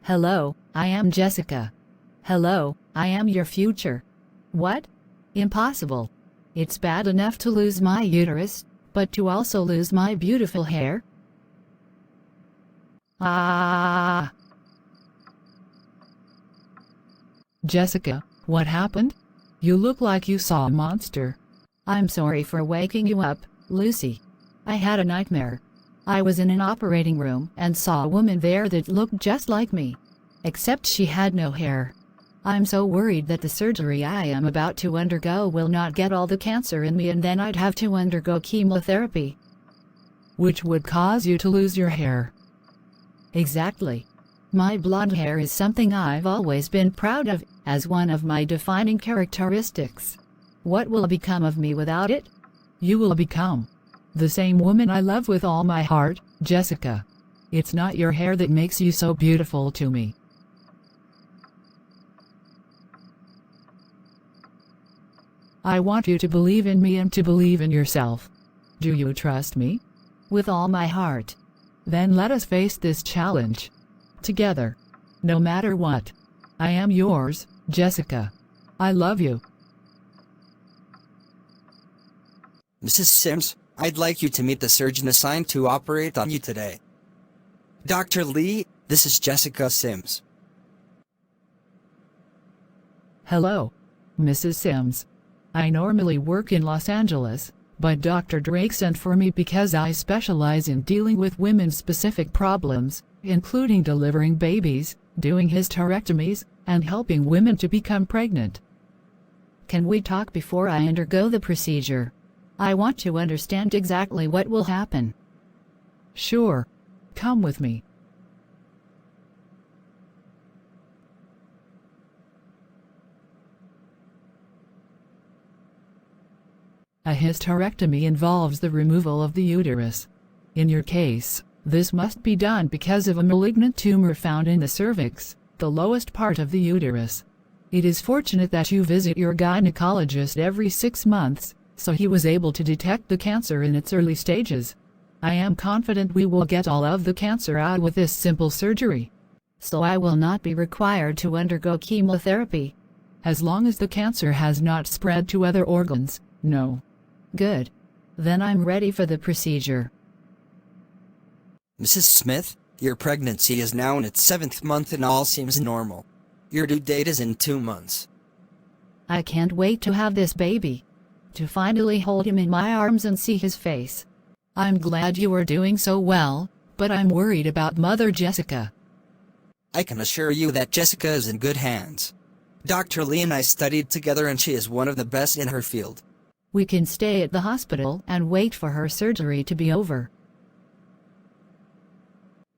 Hello, I am Jessica. Hello, I am your future. What? Impossible. It's bad enough to lose my uterus, but to also lose my beautiful hair? Ah! Jessica, what happened? You look like you saw a monster. I'm sorry for waking you up, Lucy. I had a nightmare. I was in an operating room and saw a woman there that looked just like me, except she had no hair. I'm so worried that the surgery I am about to undergo will not get all the cancer in me, and then I'd have to undergo chemotherapy. Which would cause you to lose your hair. Exactly. My blonde hair is something I've always been proud of, as one of my defining characteristics. What will become of me without it? You will become the same woman I love with all my heart, Jessica. It's not your hair that makes you so beautiful to me. I want you to believe in me and to believe in yourself. Do you trust me? With all my heart. Then let us face this challenge together. No matter what. I am yours, Jessica. I love you. Mrs. Sims, I'd like you to meet the surgeon assigned to operate on you today. Dr. Lee, this is Jessica Sims. Hello, Mrs. Sims. I normally work in Los Angeles, but Dr. Drake sent for me because I specialize in dealing with women's specific problems, including delivering babies, doing hysterectomies, and helping women to become pregnant. Can we talk before I undergo the procedure? I want to understand exactly what will happen. Sure. Come with me. A hysterectomy involves the removal of the uterus. In your case, this must be done because of a malignant tumor found in the cervix, the lowest part of the uterus. It is fortunate that you visit your gynecologist every 6 months, so he was able to detect the cancer in its early stages. I am confident we will get all of the cancer out with this simple surgery. So I will not be required to undergo chemotherapy? As long as the cancer has not spread to other organs, no. Good. Then I'm ready for the procedure. Mrs. Smith, your pregnancy is now in its 7th month and all seems normal. Your due date is in 2 months. I can't wait to have this baby. To finally hold him in my arms and see his face. I'm glad you are doing so well, but I'm worried about Mother Jessica. I can assure you that Jessica is in good hands. Dr. Lee and I studied together and she is one of the best in her field. We can stay at the hospital and wait for her surgery to be over.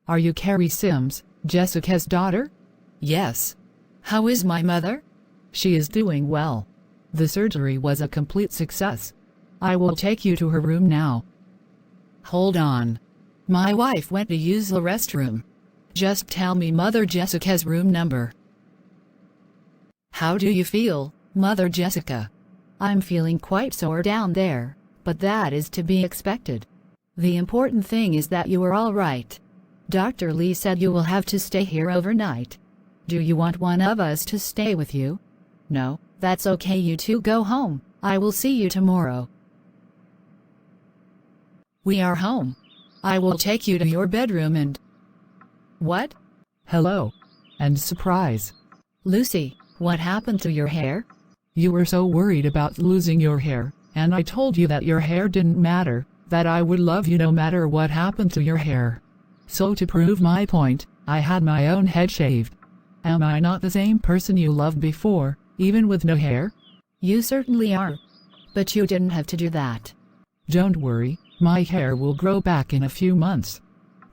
Are you Carrie Sims, Jessica's daughter? Yes. How is my mother? She is doing well. The surgery was a complete success. I will take you to her room now. Hold on. My wife went to use the restroom. Just tell me Mother Jessica's room number. How do you feel, Mother Jessica? I'm feeling quite sore down there, but that is to be expected. The important thing is that you are all right. Dr. Lee said you will have to stay here overnight. Do you want one of us to stay with you? No, that's okay, you two go home. I will see you tomorrow. We are home. I will take you to your bedroom and... What? Hello. And surprise. Lucy, what happened to your hair? You were so worried about losing your hair, and I told you that your hair didn't matter, that I would love you no matter what happened to your hair. So to prove my point, I had my own head shaved. Am I not the same person you loved before, even with no hair? You certainly are. But you didn't have to do that. Don't worry, my hair will grow back in a few months.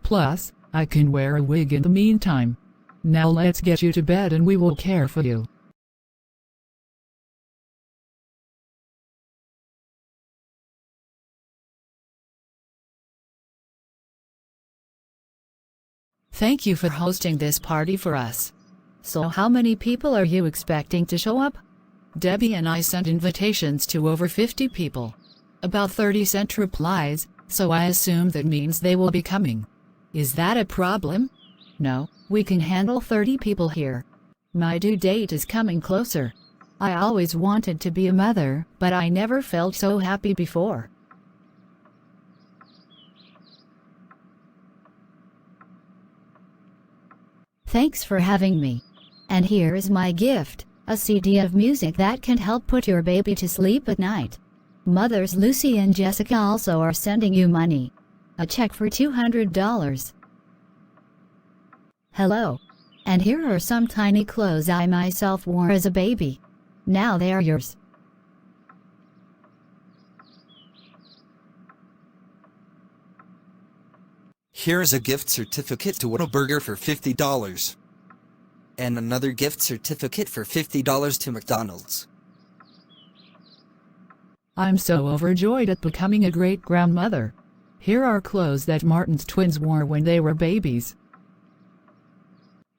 Plus, I can wear a wig in the meantime. Now let's get you to bed and we will care for you. Thank you for hosting this party for us. So how many people are you expecting to show up? Debbie and I sent invitations to over 50 people. About 30 sent replies, so I assume that means they will be coming. Is that a problem? No, We can handle 30 people here. My due date is coming closer. I always wanted to be a mother, but I never felt so happy before. Thanks for having me. And here is my gift, a CD of music that can help put your baby to sleep at night. Mothers Lucy and Jessica also are sending you money. A check for $200. Hello. And here are some tiny clothes I myself wore as a baby. Now they are yours. Here is a gift certificate to Whataburger for $50. And another gift certificate for $50 to McDonald's. I'm so overjoyed at becoming a great-grandmother. Here are clothes that Martin's twins wore when they were babies.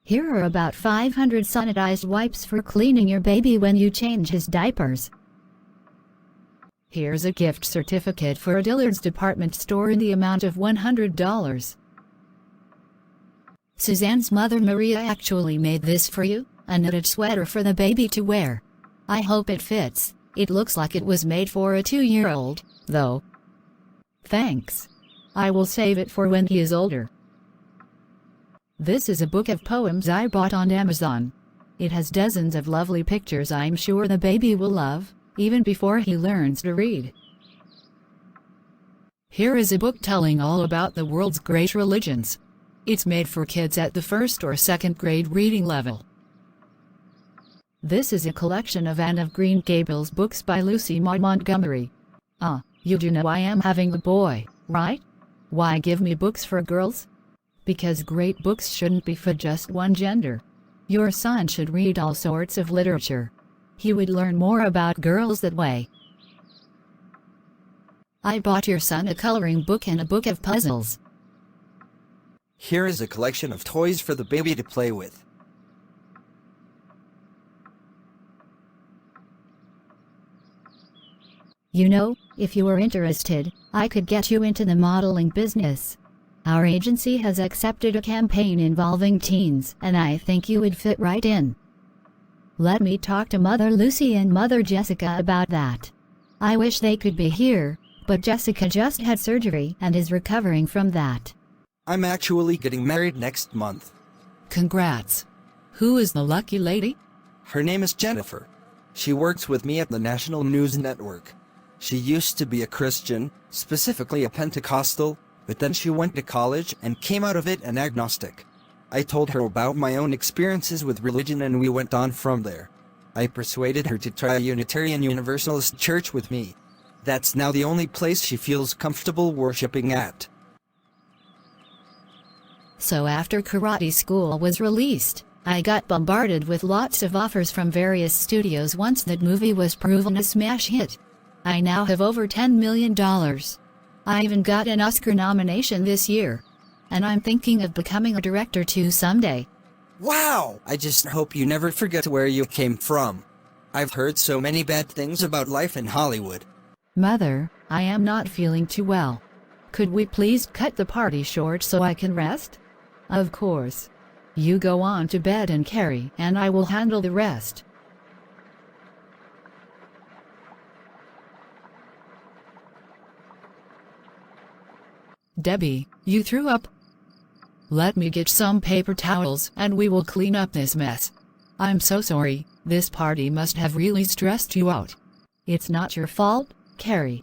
Here are about 500 sanitized wipes for cleaning your baby when you change his diapers. Here's a gift certificate for a Dillard's department store in the amount of $100. Suzanne's mother Maria actually made this for you, a knitted sweater for the baby to wear. I hope it fits. It looks like it was made for a 2-year-old, though. Thanks. I will save it for when he is older. This is a book of poems I bought on Amazon. It has dozens of lovely pictures I'm sure the baby will love, even before he learns to read. Here is a book telling all about the world's great religions. It's made for kids at the 1st or 2nd grade reading level. This is a collection of Anne of Green Gables books by Lucy Maud Montgomery. You do know I am having a boy, right? Why give me books for girls? Because great books shouldn't be for just one gender. Your son should read all sorts of literature. He would learn more about girls that way. I bought your son a coloring book and a book of puzzles. Here is a collection of toys for the baby to play with. You know, if you were interested, I could get you into the modeling business. Our agency has accepted a campaign involving teens, and I think you would fit right in. Let me talk to Mother Lucy and Mother Jessica about that. I wish they could be here, but Jessica just had surgery and is recovering from that. I'm actually getting married next month. Congrats. Who is the lucky lady? Her name is Jennifer. She works with me at the National News Network. She used to be a Christian, specifically a Pentecostal, but then she went to college and came out of it an agnostic. I told her about my own experiences with religion and we went on from there. I persuaded her to try a Unitarian Universalist church with me. That's now the only place she feels comfortable worshiping at. So after karate school was released, I got bombarded with lots of offers from various studios once that movie was proven a smash hit. I now have over $10 million. I even got an Oscar nomination this year. And I'm thinking of becoming a director too someday. Wow! I just hope you never forget where you came from. I've heard so many bad things about life in Hollywood. Mother, I am not feeling too well. Could we please cut the party short so I can rest? Of course. You go on to bed and Carrie and I will handle the rest. Debbie, you threw up. Let me get some paper towels and we will clean up this mess. I'm so sorry, this party must have really stressed you out. It's not your fault, Carrie.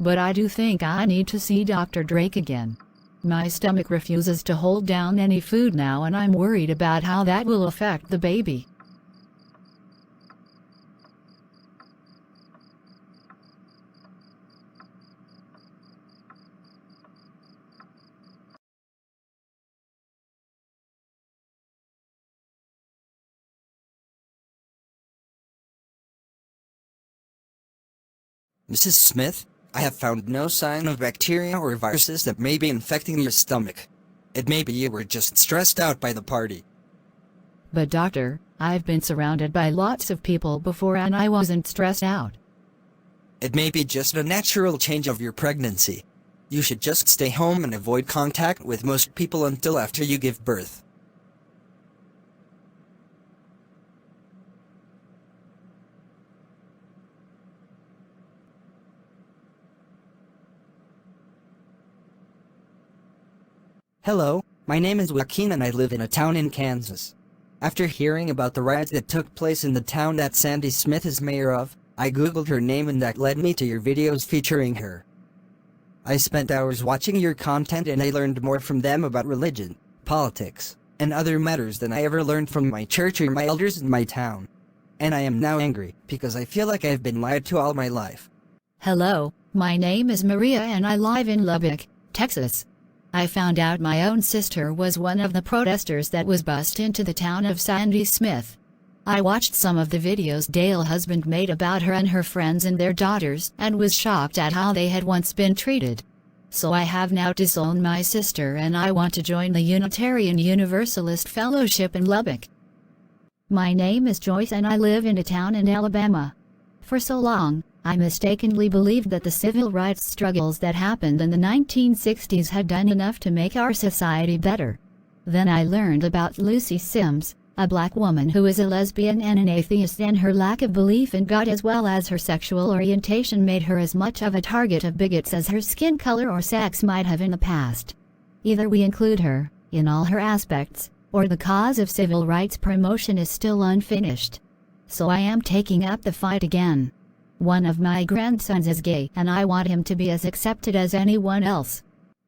But I do think I need to see Dr. Drake again. My stomach refuses to hold down any food now and I'm worried about how that will affect the baby. Mrs. Smith, I have found no sign of bacteria or viruses that may be infecting your stomach. It may be you were just stressed out by the party. But doctor, I've been surrounded by lots of people before and I wasn't stressed out. It may be just a natural change of your pregnancy. You should just stay home and avoid contact with most people until after you give birth. Hello, my name is Joaquin and I live in a town in Kansas. After hearing about the riots that took place in the town that Sandy Smith is mayor of, I googled her name and that led me to your videos featuring her. I spent hours watching your content and I learned more from them about religion, politics, and other matters than I ever learned from my church or my elders in my town. And I am now angry because I feel like I've been lied to all my life. Hello, my name is Maria and I live in Lubbock, Texas. I found out my own sister was one of the protesters that was bussed into the town of Sandy Smith. I watched some of the videos Dale's husband made about her and her friends and their daughters and was shocked at how they had once been treated. So I have now disowned my sister and I want to join the Unitarian Universalist Fellowship in Lubbock. My name is Joyce and I live in a town in Alabama. For so long, I mistakenly believed that the civil rights struggles that happened in the 1960s had done enough to make our society better. Then I learned about Lucy Sims, a black woman who is a lesbian and an atheist, and her lack of belief in God as well as her sexual orientation made her as much of a target of bigots as her skin color or sex might have in the past. Either we include her, in all her aspects, or the cause of civil rights promotion is still unfinished. So I am taking up the fight again. One of my grandsons is gay and I want him to be as accepted as anyone else.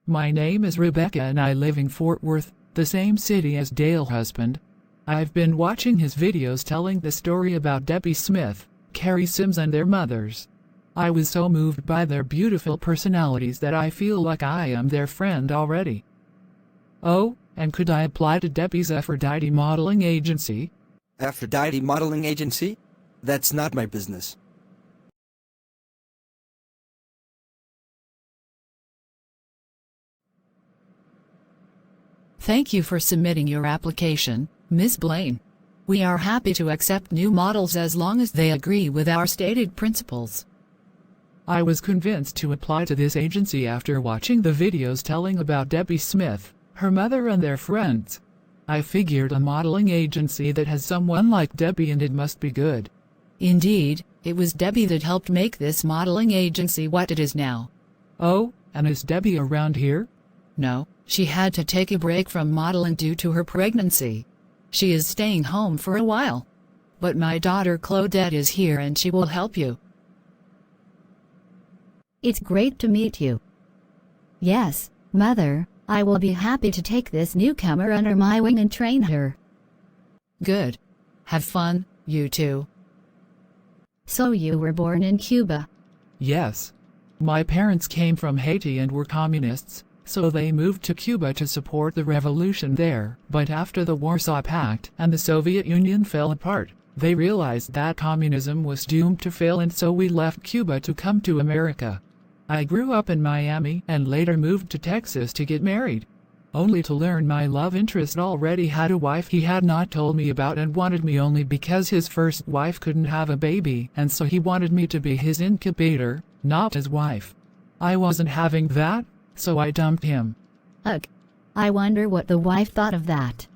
My name is Rebecca and I live in Fort Worth, the same city as Dale's husband. I've been watching his videos telling the story about Debbie Smith, Carrie Sims and their mothers. I was so moved by their beautiful personalities that I feel like I am their friend already. Oh, and could I apply to Debbie's Aphrodite modeling agency? Aphrodite modeling agency? That's not my business. Thank you for submitting your application, Ms. Blaine. We are happy to accept new models as long as they agree with our stated principles. I was convinced to apply to this agency after watching the videos telling about Debbie Smith, her mother and their friends. I figured a modeling agency that has someone like Debbie and it must be good. Indeed, it was Debbie that helped make this modeling agency what it is now. Oh, and is Debbie around here? No, she had to take a break from modeling due to her pregnancy. She is staying home for a while. But my daughter Claudette is here and she will help you. It's great to meet you. Yes, Mother, I will be happy to take this newcomer under my wing and train her. Good. Have fun, you two. So you were born in Cuba? Yes. My parents came from Haiti and were communists, so they moved to Cuba to support the revolution there. But after the Warsaw Pact and the Soviet Union fell apart, they realized that communism was doomed to fail, and so we left Cuba to come to America. I grew up in Miami and later moved to Texas to get married, only to learn my love interest already had a wife he had not told me about and wanted me only because his first wife couldn't have a baby, and so he wanted me to be his incubator, not his wife. I wasn't having that, so I dumped him. Ugh. I wonder what the wife thought of that.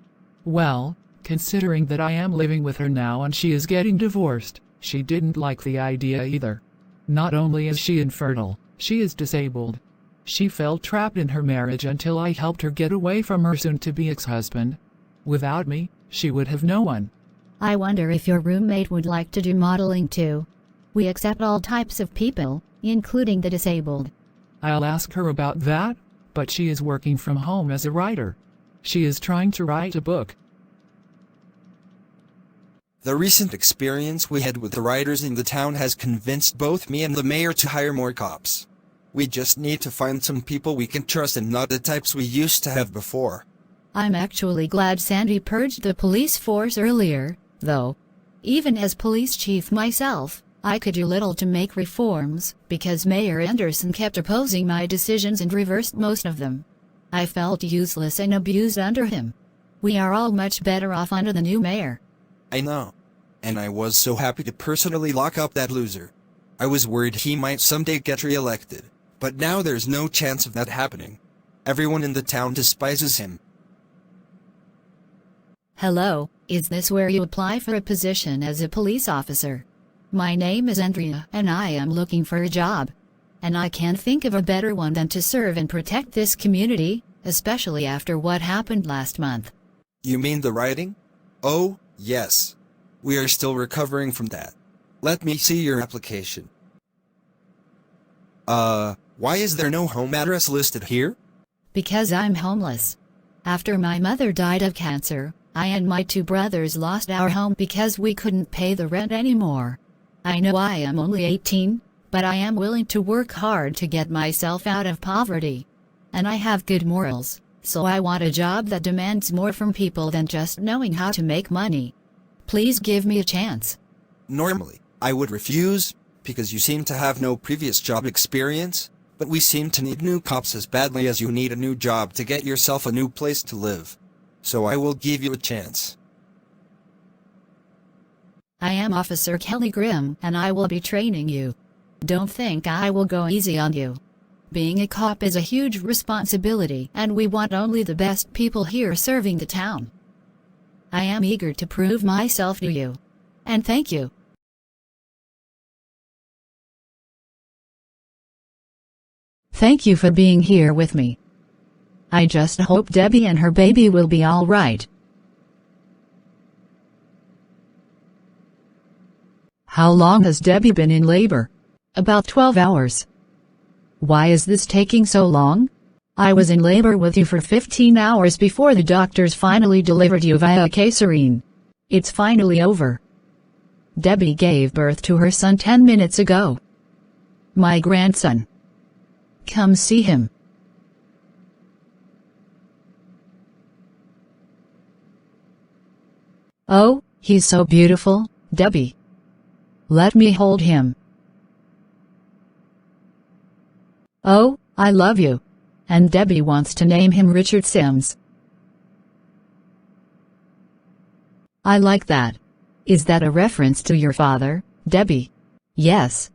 Well, considering that I am living with her now and she is getting divorced, she didn't like the idea either. Not only is she infertile, she is disabled. She felt trapped in her marriage until I helped her get away from her soon-to-be ex-husband. Without me, she would have no one. I wonder if your roommate would like to do modeling too. We accept all types of people, including the disabled. I'll ask her about that, but she is working from home as a writer. She is trying to write a book. The recent experience we had with the rioters in the town has convinced both me and the mayor to hire more cops. We just need to find some people we can trust and not the types we used to have before. I'm actually glad Sandy purged the police force earlier, though. Even as police chief myself, I could do little to make reforms, because Mayor Anderson kept opposing my decisions and reversed most of them. I felt useless and abused under him. We are all much better off under the new mayor. I know. And I was so happy to personally lock up that loser. I was worried he might someday get re-elected, but now there's no chance of that happening. Everyone in the town despises him. Hello, is this where you apply for a position as a police officer? My name is Andrea and I am looking for a job. And I can't think of a better one than to serve and protect this community, especially after what happened last month. You mean the rioting? Oh, yes. We are still recovering from that. Let me see your application. Why is there no home address listed here? Because I'm homeless. After my mother died of cancer, I and my two brothers lost our home because we couldn't pay the rent anymore. I know I am only 18, but I am willing to work hard to get myself out of poverty. And I have good morals, so I want a job that demands more from people than just knowing how to make money. Please give me a chance. Normally, I would refuse, because you seem to have no previous job experience, but we seem to need new cops as badly as you need a new job to get yourself a new place to live. So I will give you a chance. I am Officer Kelly Grimm, and I will be training you. Don't think I will go easy on you. Being a cop is a huge responsibility, and we want only the best people here serving the town. I am eager to prove myself to you. And thank you. Thank you for being here with me. I just hope Debbie and her baby will be all right. How long has Debbie been in labor? About 12 hours. Why is this taking so long? I was in labor with you for 15 hours before the doctors finally delivered you via cesarean. It's finally over. Debbie gave birth to her son 10 minutes ago. My grandson. Come see him. Oh, he's so beautiful, Debbie. Let me hold him. Oh, I love you. And Debbie wants to name him Richard Sims. I like that. Is that a reference to your father, Debbie? Yes.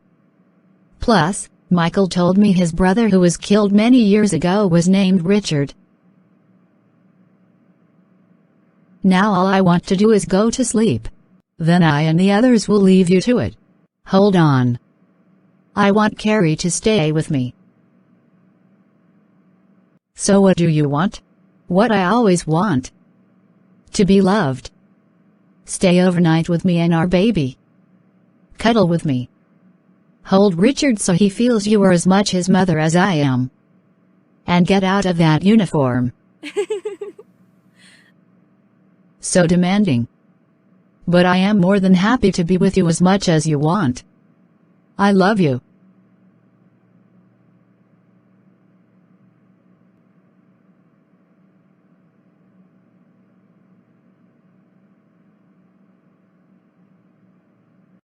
Plus, Michael told me his brother who was killed many years ago was named Richard. Now all I want to do is go to sleep. Then I and the others will leave you to it. Hold on. I want Carrie to stay with me. So what do you want? What I always want. To be loved. Stay overnight with me and our baby. Cuddle with me. Hold Richard so he feels you are as much his mother as I am. And get out of that uniform. So demanding. But I am more than happy to be with you as much as you want. I love you.